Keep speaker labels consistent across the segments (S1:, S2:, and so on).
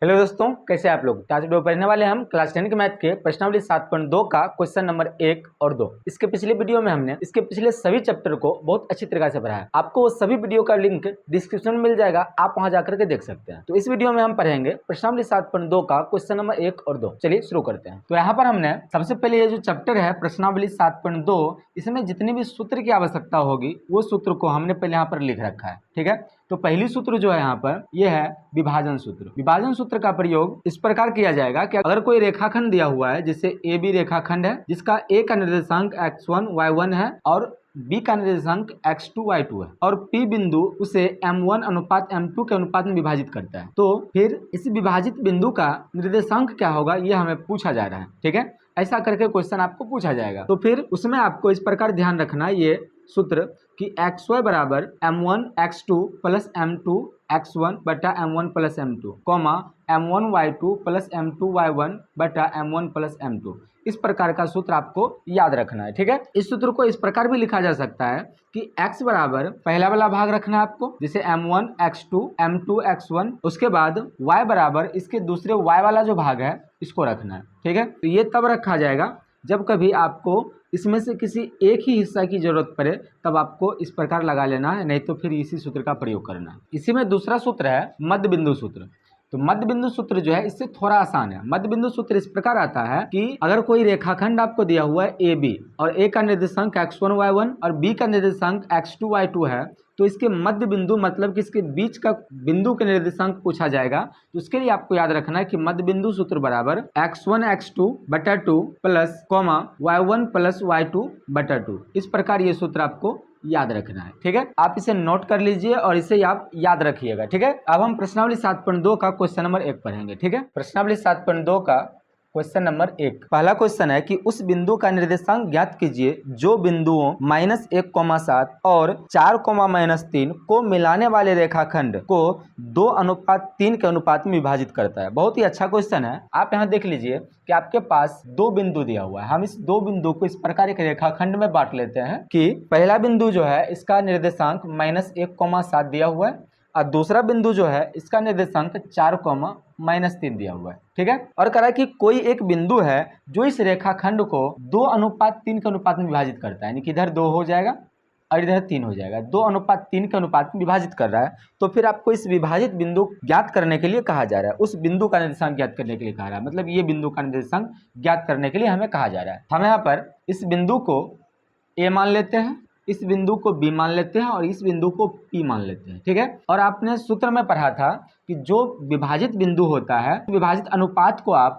S1: Hello दोस्तों, कैसे आप लोग। तो आज वीडियो पढ़ने वाले हम क्लास 10 के मैथ के प्रश्नावली 7.2 का क्वेश्चन नंबर 1 और 2। इसके पिछले वीडियो में हमने इसके पिछले सभी चैप्टर को बहुत अच्छी तरीके से पढ़ा है। आपको वो सभी वीडियो का लिंक डिस्क्रिप्शन में मिल जाएगा, आप वहां जाकर के देख सकते हैं। तो इस वीडियो में हम पढ़ेंगे प्रश्नावली 7.2 का क्वेश्चन नंबर 1 और 2। चलिए शुरू करते हैं। तो यहाँ पर हमने सबसे पहले ये जो चैप्टर है प्रश्नावली 7.2, इसमें जितनी भी सूत्र की आवश्यकता होगी वो सूत्र को हमने पहले यहाँ पर लिख रखा है। ठीक है, तो पहली सूत्र जो है यहाँ पर यह है विभाजन सूत्र। विभाजन सूत्र का प्रयोग इस प्रकार किया जाएगा कि अगर कोई रेखाखंड दिया हुआ है, जैसे ए बी रेखाखंड है जिसका ए का निर्देशांक x1 y1 है और बी का निर्देशांक x2 y2 है और P बिंदु उसे m1 अनुपात m2 के अनुपात में विभाजित करता है, तो फिर इस विभाजित बिंदु का निर्देशांक क्या होगा ये हमें पूछा जा रहा है। ठीक है, ऐसा करके क्वेश्चन आपको पूछा जाएगा। तो फिर उसमें आपको इस प्रकार ध्यान रखना ये सूत्र कि xy बराबर m1 x2 plus m2 x1 बटा m1 plus m2 comma m1 y2 plus m2 y1 बटा m1 प्लस m2। इस प्रकार का सूत्र आपको याद रखना है। ठीक है, इस सूत्र को इस प्रकार भी लिखा जा सकता है कि x बराबर पहला वाला भाग रखना है आपको, जैसे m1 x2 m2 x1, उसके बाद y बराबर इसके दूसरे y वाला जो भाग है इसको रखना है। ठीक है, तो ये तब रखा जाएगा जब कभी आपको इसमें से किसी एक ही हिस्सा की जरूरत पड़े, तब आपको इस प्रकार लगा लेना है, नहीं तो फिर इसी सूत्र का प्रयोग करना है। इसी में दूसरा सूत्र है मध्य बिंदु सूत्र। तो मध्य बिंदु सूत्र जो है इससे थोड़ा आसान है। मध्य बिंदु सूत्र इस प्रकार आता है कि अगर कोई रेखाखंड आपको दिया हुआ है ए बी और ए का निर्देशांक x1 y1 और बी का निर्देशांक x2 y2 है, तो इसके मध्य बिंदु मतलब कि इसके बीच का बिंदु के निर्देशांक पूछा जाएगा। तो उसके लिए आपको याद रखना है कि मध्य बिंदु सूत्र बराबर x1 x2 बटा 2 plus comma y1 plus y2 बटा 2। इस प्रकार ये सूत्र आपको याद रखना है। ठीक है, आप इसे नोट कर लीजिए और इसे आप याद रखिएगा। ठीक है, अब हम प्रश्नावली 7.2 का क्वेश्चन नंबर 1 पढ़ेंगे। ठीक है, प्रश्नावली 7.2 का क्वेश्चन नंबर 1 पहला क्वेश्चन है कि उस बिंदु का निर्देशांक ज्ञात कीजिए जो बिंदुओं -1,7 और 4,-3 को मिलाने वाले रेखाखंड को 2:3 के अनुपात में विभाजित करता है। बहुत ही अच्छा क्वेश्चन है। आप यहाँ देख लीजिए कि आपके पास दो बिंदु दिया हुआ है। हम इस दो बिंदु को इस प्रकार एक रेखाखंड में बांट लेते हैं कि पहला बिंदु जो है इसका निर्देशांक -1,7 दिया हुआ है और दूसरा बिंदु जो है इसका निर्देशांक 4,-3 दिया हुआ है। ठीक है, और कह रहा है कि कोई एक बिंदु है जो इस रेखाखंड को 2:3 के अनुपात में विभाजित करता है, यानी कि इधर 2 हो जाएगा और इधर 3 हो जाएगा। 2:3 के अनुपात में विभाजित कर रहा है, तो फिर आपको इस विभाजित बिंदु ज्ञात करने के लिए कहा जा रहा है, उस बिंदु का निर्देशांक ज्ञात करने के लिए कहा रहा है, मतलब ये बिंदु का निर्देशांक ज्ञात करने के लिए हमें कहा जा रहा है। हम यहाँ पर इस बिंदु को ए मान लेते हैं, इस बिंदु को बी मान लेते हैं और इस बिंदु को पी मान लेते हैं। ठीक है, और आपने सूत्र में पढ़ा था कि जो विभाजित बिंदु होता है विभाजित अनुपात को आप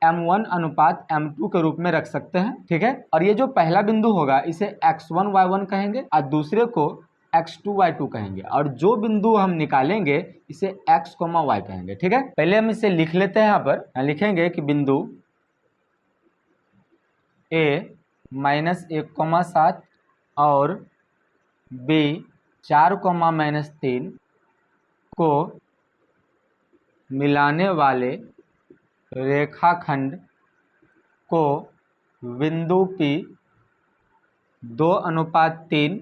S1: m1 अनुपात m2 के रूप में रख सकते हैं। ठीक है, और ये जो पहला बिंदु होगा इसे x1 y1 कहेंगे और दूसरे को x2 y2 कहेंगे और जो बिंदु हम निकालेंगे इसे x, y कहेंगे। ठीक है, पहले हम इसे लिख लेते हैं। यहाँ पर लिखेंगे कि बिंदु a -1,7 और b 4,-3 को मिलाने वाले रेखाखंड को बिंदु P 2:3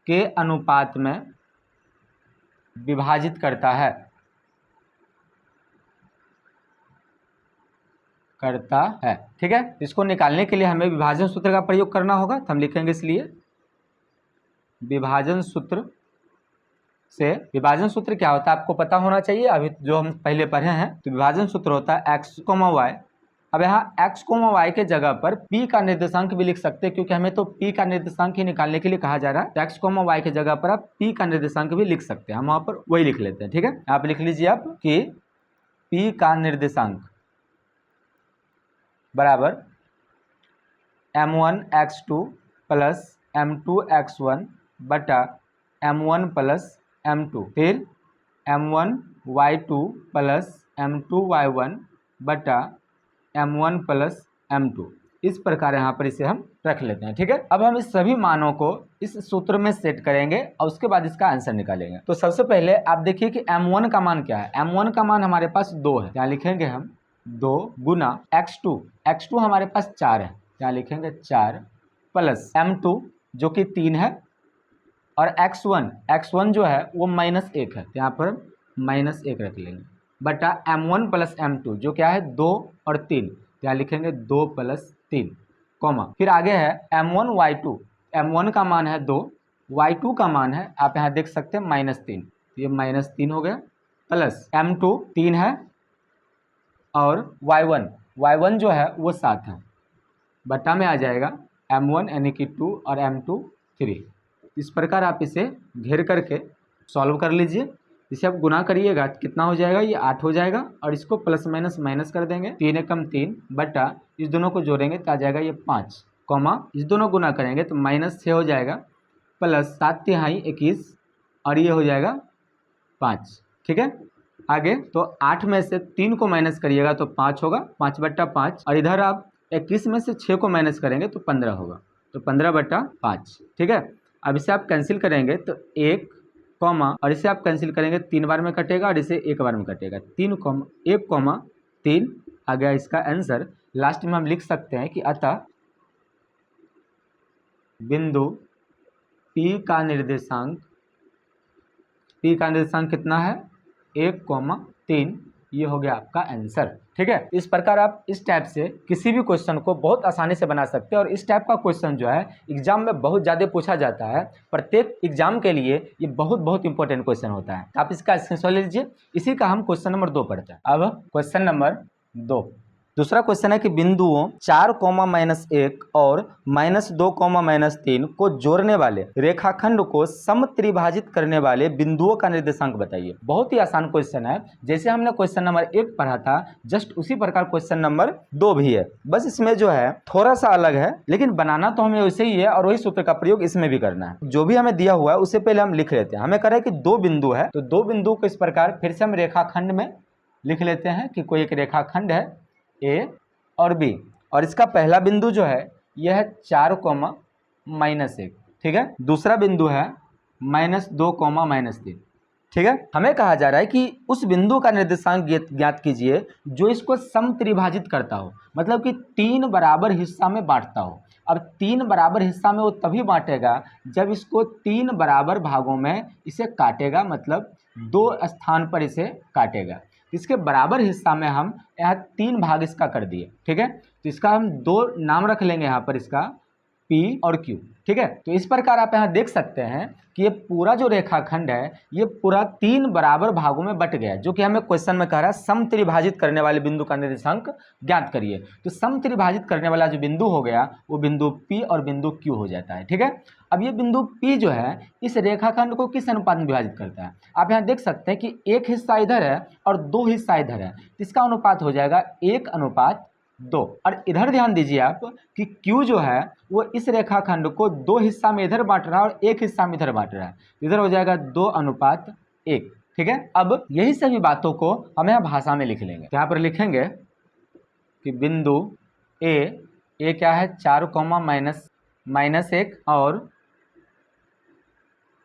S1: के अनुपात में विभाजित करता है ठीक है, इसको निकालने के लिए हमें विभाजन सूत्र का प्रयोग करना होगा, तो हम लिखेंगे इसलिए विभाजन सूत्र से। विभाजन सूत्र क्या होता है आपको पता होना चाहिए, अभी जो हम पहले पढ़े हैं। तो विभाजन सूत्र होता है x, y। अब यहाँ x, y के जगह पर p का निर्देशांक भी लिख सकते हैं, क्योंकि हमें तो p का निर्देशांक ही निकालने के लिए कहा जा रहा है। तो x, y के जगह पर आप p का निर्देशांक भी लिख सकते हैं, हम वहाँ पर वही लिख लेते हैं। ठीक है, आप लिख लीजिए आप कि p का निर्देशांक बराबर m1 x2 plus m2 x1 बटा m1 प्लस m2 फिर m1 y2 plus m2 y1 बटा m1 प्लस m2। इस प्रकार यहाँ पर इसे हम रख लेते हैं। ठीक है, अब हम इस सभी मानों को इस सूत्र में सेट करेंगे और उसके बाद इसका आंसर निकालेंगे। तो सबसे पहले आप देखिए कि m1 का मान क्या है। m1 का मान हमारे पास 2 है, यहाँ लिखेंगे हम 2 गुना x2 हमारे पास 4 है, यहाँ लिखेंगे 4 प्लस m2 जो कि 3 है और x1 जो है वो -1 है, यहाँ पर -1 रख लेंगे। बटा m1 प्लस m2 जो क्या है 2 और 3, यहाँ लिखेंगे 2 प्लस 3, कॉमा फिर आगे है m1 y2, m1 का मान है 2, y2 का मान है आप यहाँ देख सकते हैं -3, ये -3 हो गया, प्लस m2 3 है और y1 जो है वो 7 है, बटा में आ जाएगा m1 यानी कि 2 और m2 3। इस प्रकार आप इसे घेर करके सॉल्व कर लीजिए। इसे आप गुना करिएगा कितना हो जाएगा, ये 8 हो जाएगा और इसको प्लस माइनस माइनस कर देंगे, 3 एकम 3 बटा इस दोनों को जोड़ेंगे तो आ जाएगा ये 5, कॉमा इस दोनों गुना करेंगे तो -6 हो जाएगा, प्लस 7 तिहाई 21 और ये हो जाएगा 5। ठीक है, आगे तो 8 में से 3 को माइनस करिएगा तो 5 होगा, 5 बट्टा 5, और इधर आप 21 में से 6 को माइनस करेंगे तो 15 होगा, तो 15 बट्टा 5। ठीक है, अब इसे आप कैंसिल करेंगे तो 1 कॉमा और इसे आप कैंसिल करेंगे 3 बार में कटेगा और इसे 1 बार में कटेगा, 1 आ गया इसका आंसर। लास्ट में हम लिख सकते हैं कि अतः बिंदु P का निर्देशांक कितना है 1, 3, ये हो गया आपका आंसर। ठीक है, इस प्रकार आप इस टाइप से किसी भी क्वेश्चन को बहुत आसानी से बना सकते हैं और इस टाइप का क्वेश्चन जो है एग्जाम में बहुत ज़्यादा पूछा जाता है, प्रत्येक एग्जाम के लिए ये बहुत इंपॉर्टेंट क्वेश्चन होता है। आप इसका स्क्रीनशॉट ले लीजिए। इसी का हम क्वेश्चन नंबर 2 पढ़ते हैं। अब क्वेश्चन नंबर 2, दूसरा क्वेश्चन है कि बिंदुओं 4, -1 और -2, -3 को जोड़ने वाले रेखाखंड को समत्रिभाजित करने वाले बिंदुओं का निर्देशांक बताइए। बहुत ही आसान क्वेश्चन है, जैसे हमने क्वेश्चन नंबर 1 पढ़ा था जस्ट उसी प्रकार क्वेश्चन नंबर 2 भी है, बस इसमें जो है थोड़ा सा अलग है, लेकिन बनाना तो हमें वैसे ही है और वही सूत्र का प्रयोग इसमें भी करना है। जो भी हमें दिया हुआ है उससे पहले हम लिख लेते हैं। हमें कह रहा है कि 2 बिंदु है, तो 2 बिंदु को इस प्रकार फिर से हम रेखाखंड में लिख लेते हैं कि कोई एक रेखाखंड है A और B, और इसका पहला बिंदु जो है यह है 4, -1। ठीक है, दूसरा बिंदु है -2, -3। ठीक है, हमें कहा जा रहा है कि उस बिंदु का निर्देशांक ज्ञात कीजिए जो इसको समत्रिभाजित करता हो, मतलब कि 3 बराबर हिस्सा में बांटता हो। अब 3 बराबर हिस्सा में वो तभी बांटेगा जब इसको 3 बराबर भागों में इसे काटेगा, मतलब 2 स्थान पर इसे काटेगा। इसके बराबर हिस्सा में हम यहाँ 3 भाग इसका कर दिए। ठीक है, तो इसका हम 2 नाम रख लेंगे यहाँ पर, इसका P और Q। ठीक है, तो इस प्रकार आप यहाँ देख सकते हैं कि ये पूरा जो रेखाखंड है ये पूरा 3 बराबर भागों में बट गया, जो कि हमें क्वेश्चन में कह रहा है समत्रिभाजित करने वाले बिंदु का निर्देशांक ज्ञात करिए। तो समत्रिभाजित करने वाला जो बिंदु हो गया वो बिंदु P और बिंदु Q हो जाता है। ठीक है, अब ये बिंदु P जो है इस रेखाखंड को किस अनुपात में विभाजित करता है, आप यहाँ देख सकते हैं कि एक हिस्सा इधर है और 2 हिस्सा इधर है, इसका अनुपात हो जाएगा 1:2। और इधर ध्यान दीजिए आप कि Q जो है वो इस रेखाखंड को 2 हिस्सा में इधर बांट रहा है और 1 हिस्सा में इधर बांट रहा है, इधर हो जाएगा 2:1। ठीक है, अब यही सभी बातों को हम यहाँ भाषा में लिख लेंगे। यहाँ पर लिखेंगे कि बिंदु ए क्या है 4, -1 और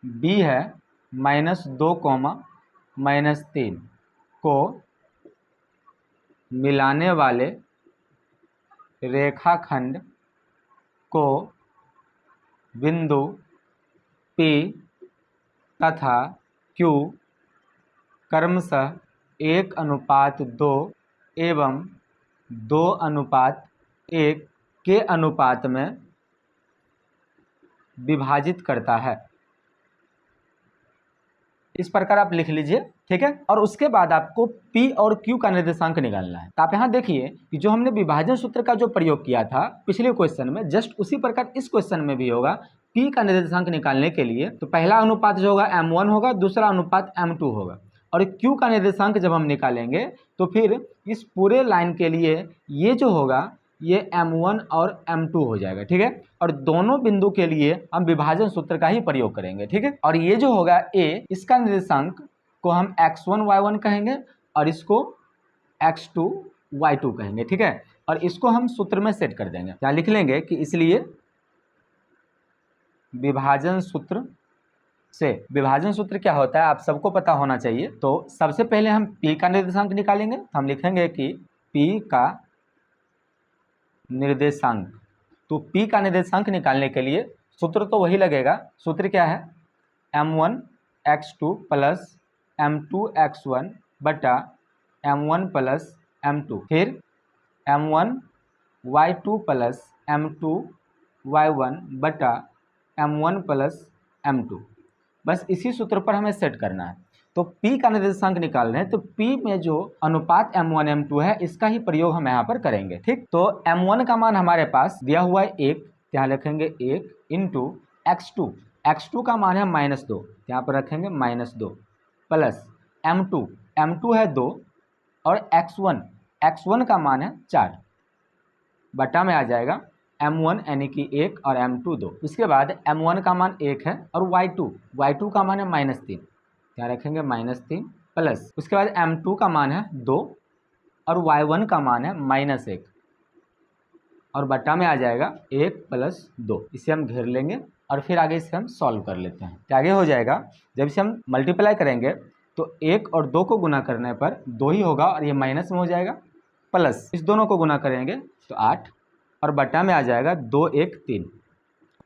S1: B है -2, -3 को मिलाने वाले रेखाखंड को बिंदु P तथा Q क्रमशः 1:2 एवं 2:1 के अनुपात में विभाजित करता है। इस प्रकार आप लिख लीजिए। ठीक है, और उसके बाद आपको P और Q का निर्देशांक निकालना है। तो आप यहाँ देखिए कि जो हमने विभाजन सूत्र का जो प्रयोग किया था पिछले क्वेश्चन में, जस्ट उसी प्रकार इस क्वेश्चन में भी होगा। P का निर्देशांक निकालने के लिए तो पहला अनुपात जो होगा m1 होगा, दूसरा अनुपात m2 होगा, और Q का निर्देशांक जब हम निकालेंगे तो फिर इस पूरे लाइन के लिए ये जो होगा ये m1 और m2 हो जाएगा। ठीक है, और दोनों बिंदु के लिए हम विभाजन सूत्र का ही प्रयोग करेंगे। ठीक है, और ये जो होगा A, इसका निर्देशांक को हम x1 y1 कहेंगे और इसको x2 y2 कहेंगे। ठीक है, और इसको हम सूत्र में सेट कर देंगे। यहाँ लिख लेंगे कि इसलिए विभाजन सूत्र से, विभाजन सूत्र क्या होता है आप सबको पता होना चाहिए। तो सबसे पहले हम P का निर्देशांक निकालेंगे। हम लिखेंगे कि P का निर्देशांक, तो P का निर्देशांक निकालने के लिए सूत्र तो वही लगेगा। सूत्र क्या है, m1 x2 plus m2 x1 बटा m1 प्लस m2, फिर m1 y2 plus m2 y1 बटा m1 प्लस m2। बस इसी सूत्र पर हमें सेट करना है। तो P का निर्देशांक निकाल रहे हैं, तो P में जो अनुपात m1 m2 है इसका ही प्रयोग हम यहाँ पर करेंगे। ठीक, तो m1 का मान हमारे पास दिया हुआ है 1, यहाँ लिखेंगे 1 इंटू x2, x2 का मान है -2, यहाँ पर रखेंगे -2 प्लस m2 है 2 और x1 का मान है 4 बटा में आ जाएगा m1 यानी कि 1 और m2 2। इसके बाद m1 का मान 1 है और y2 का मान है -3, यहाँ रखेंगे -3 प्लस उसके बाद m2 का मान है 2 और y1 का मान है -1 और बटा में आ जाएगा 1 प्लस 2। इसे हम घेर लेंगे और फिर आगे इसे हम सॉल्व कर लेते हैं। तो आगे हो जाएगा, जब इसे हम मल्टीप्लाई करेंगे तो 1 और 2 को गुना करने पर 2 ही होगा और ये माइनस में हो जाएगा, प्लस इस दोनों को गुना करेंगे तो 8 और बटा में आ जाएगा 2 1 3,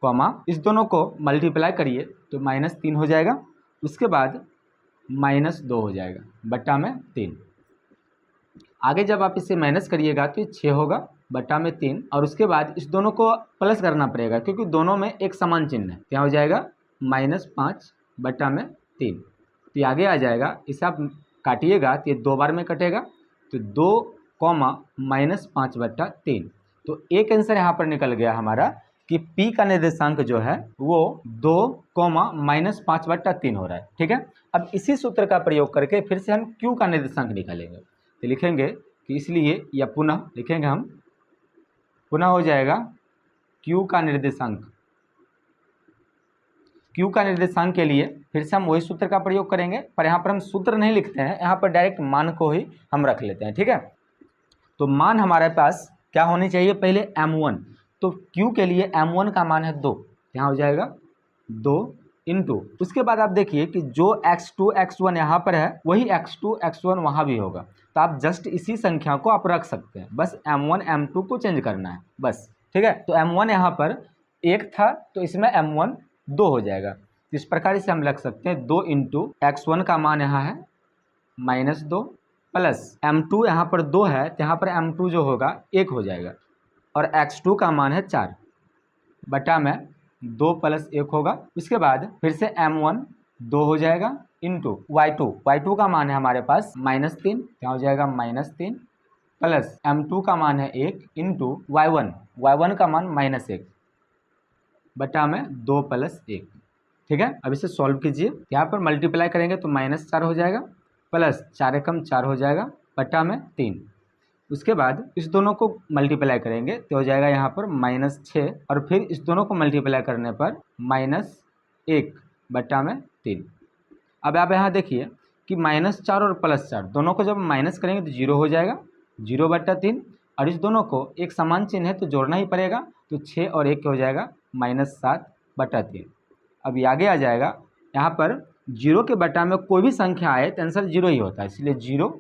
S1: कॉमा इस दोनों को मल्टीप्लाई करिए तो -3 हो जाएगा, उसके बाद -2 हो जाएगा बटा में 3। आगे जब आप इसे माइनस करिएगा तो ये 6 होगा बटा में 3 और उसके बाद इस दोनों को प्लस करना पड़ेगा क्योंकि दोनों में एक समान चिन्ह है। क्या हो जाएगा -5 बटा में 3। तो ये आगे आ जाएगा, इसे आप काटिएगा तो ये 2 बार में कटेगा तो 2 -5 बटा 3। तो एक आंसर यहाँ पर निकल गया हमारा कि P का निर्देशांक जो है वो 2 -5 बटा 3 हो रहा है। ठीक है, अब इसी सूत्र का प्रयोग करके फिर से हम Q का निर्देशांक निकालेंगे। तो लिखेंगे कि इसलिए या पुनः लिखेंगे हम, पुनः हो जाएगा Q का निर्देशांक। Q का निर्देशांक के लिए फिर से हम वही सूत्र का प्रयोग करेंगे, पर यहाँ पर हम सूत्र नहीं लिखते हैं, यहाँ पर डायरेक्ट मान को ही हम रख लेते हैं। ठीक है, तो मान हमारे पास क्या होनी चाहिए, पहले m1, तो Q के लिए m1 का मान है 2, यहाँ हो जाएगा 2 इंटू, उसके बाद आप देखिए कि जो x2 x1 यहाँ पर है वही x2 x1 वहाँ भी होगा, तो आप जस्ट इसी संख्या को आप रख सकते हैं, बस m1 m2 को चेंज करना है बस। ठीक है, तो m1 यहाँ पर 1 था तो इसमें m1 2 हो जाएगा, तो इस प्रकार से हम लिख सकते हैं 2 इंटू x1 का मान यहाँ है -2 प्लस m2 यहाँ पर 2 है तो यहाँ पर m2 जो होगा 1 हो जाएगा और x2 का मान है 4 बटा में 2 प्लस 1 होगा। इसके बाद फिर से m1 2 हो जाएगा इंटू y2 का मान है हमारे पास -3, क्या हो जाएगा -3 प्लस m2 का मान है 1 इंटू y1 का मान -1 बटा में 2 प्लस 1। ठीक है, अब इसे सॉल्व कीजिए, यहाँ पर मल्टीप्लाई करेंगे तो -4 हो जाएगा प्लस 4 एकम 4 हो जाएगा बटा में 3। उसके बाद इस दोनों को मल्टीप्लाई करेंगे तो हो जाएगा यहाँ पर -6 और फिर इस दोनों को मल्टीप्लाई करने पर -1 बटा में 3। अब आप यहाँ देखिए कि -4 और +4 दोनों को जब माइनस करेंगे तो 0 हो जाएगा, 0 बटा 3 और इस दोनों को एक समान चिन्ह है तो जोड़ना ही पड़ेगा, तो 6 और 1 हो जाएगा -7 बटा 3। अब ये आगे आ जाएगा, यहाँ पर 0 के बटा में कोई भी संख्या आए तो आंसर 0 ही होता है, इसलिए 0,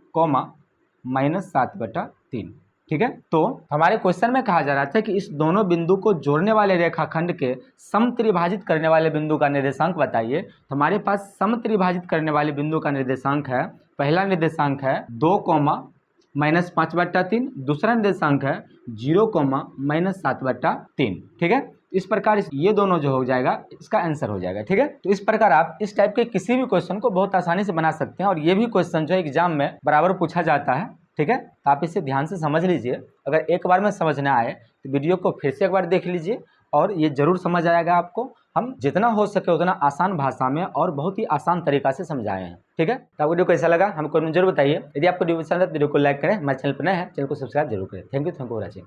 S1: -7 बटा 3। ठीक है, तो हमारे क्वेश्चन में कहा जा रहा था कि इस दोनों बिंदु को जोड़ने वाले रेखाखंड के समत्रिभाजित करने वाले बिंदु का निर्देशांक बताइए। तो हमारे पास समत्रिभाजित करने वाले बिंदु का निर्देशांक है, पहला निर्देशांक है 2, -5 बटा 3, दूसरा निर्देशांक है 0, -7 बटा 3। ठीक है, इस प्रकार ये दोनों जो हो जाएगा इसका आंसर हो जाएगा। ठीक है, तो इस प्रकार आप इस टाइप के किसी भी क्वेश्चन को बहुत आसानी से बना सकते हैं और ये भी क्वेश्चन जो एग्जाम में बराबर पूछा जाता है। ठीक है, तो आप इसे ध्यान से समझ लीजिए, अगर एक बार में समझ ना आए तो वीडियो को फिर से एक बार देख लीजिए और ये जरूर समझ आएगा आपको। हम जितना हो सके उतना आसान भाषा में और बहुत ही आसान तरीका से समझाए हैं। ठीक है, तो आपको वीडियो कैसा लगा हमको जरूर बताइए। यदि आपको वीडियो पसंद है तो वीडियो को लाइक करें, हमारे चैनल पर नए हैं चैनल को सब्सक्राइब जरूर करें। Thank you for watching.